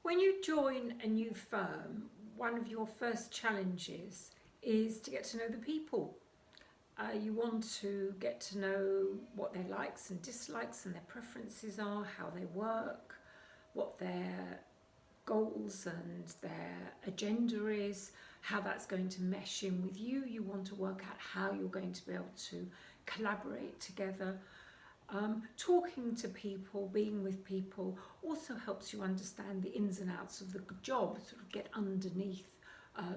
When you join a new firm, one of your first challenges is to get to know the people. You want to get to know what their likes and dislikes and their preferences are, how they work, what their goals and their agenda is, how that's going to mesh in with you. You want to work out how you're going to be able to collaborate together. Talking to people, being with people also helps you understand the ins and outs of the job, sort of get underneath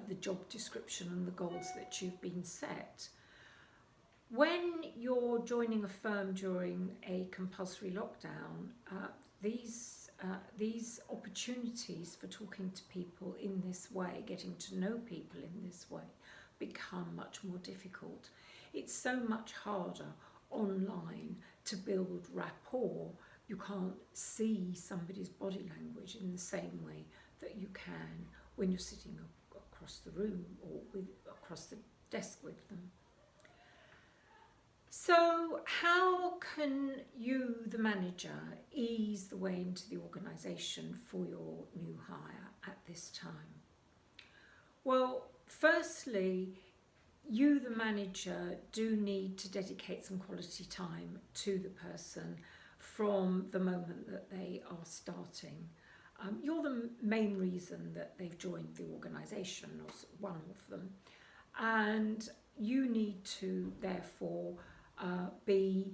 the job description and the goals that you've been set. When you're joining a firm during a compulsory lockdown, these opportunities for talking to people in this way, getting to know people in this way, become much more difficult. It's so much harder online to build rapport. You can't see somebody's body language in the same way that you can when you're sitting across the room or across the desk with them. So how can you, the manager, ease the way into the organisation for your new hire at this time? Well, firstly, you, the manager, do need to dedicate some quality time to the person from the moment that they are starting. You're the main reason that they've joined the organisation, or one of them, and you need to therefore be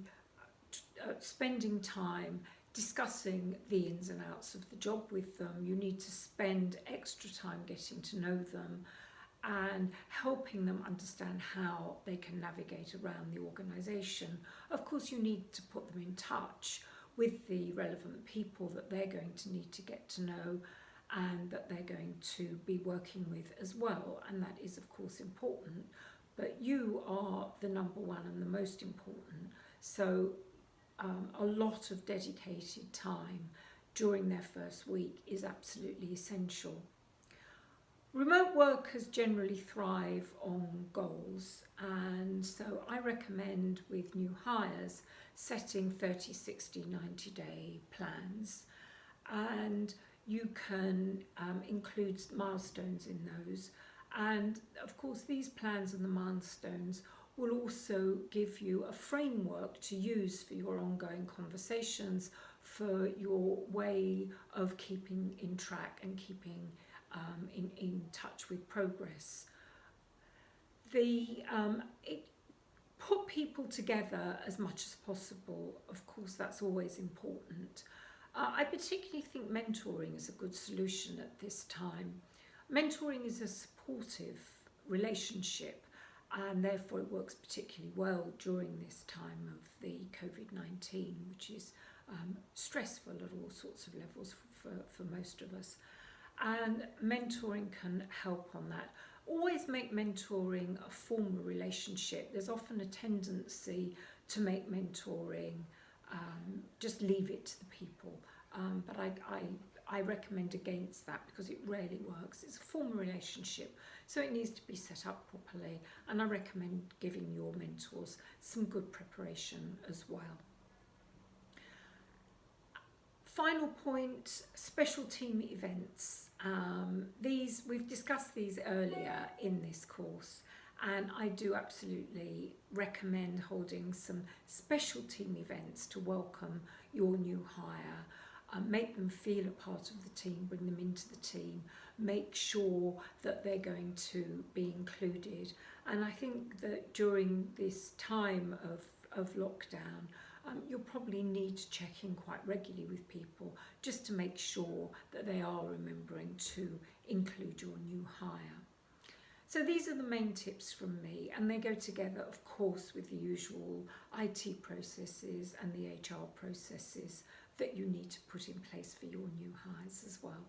spending time discussing the ins and outs of the job with them. You need to spend extra time getting to know them and helping them understand how they can navigate around the organisation. Of course, you need to put them in touch with the relevant people that they're going to need to get to know and that they're going to be working with as well, and that is of course important, but you are the number one and the most important, so a lot of dedicated time during their first week is absolutely essential. Remote workers generally thrive on goals, and so I recommend with new hires setting 30, 60, 90-day plans, and you can include milestones in those. And of course, these plans and the milestones will also give you a framework to use for your ongoing conversations, for your way of keeping in track and keeping in touch with progress. Put people together as much as possible. Of course, that's always important. I particularly think mentoring is a good solution at this time. Mentoring is a supportive relationship, and therefore it works particularly well during this time of the COVID-19, which is stressful at all sorts of levels for most of us. And mentoring can help on that. Always make mentoring a formal relationship. There's often a tendency to make mentoring, just leave it to the people. But I recommend against that because it rarely works. It's a formal relationship, so it needs to be set up properly. And I recommend giving your mentors some good preparation as well. Final point, special team events. We've discussed these earlier in this course, and I do absolutely recommend holding some special team events to welcome your new hire. Make them feel a part of the team, bring them into the team, make sure that they're going to be included. And I think that during this time of lockdown, you'll probably need to check in quite regularly with people just to make sure that they are remembering to include your new hire. So these are the main tips from me, and they go together, of course, with the usual IT processes and the HR processes that you need to put in place for your new hires as well.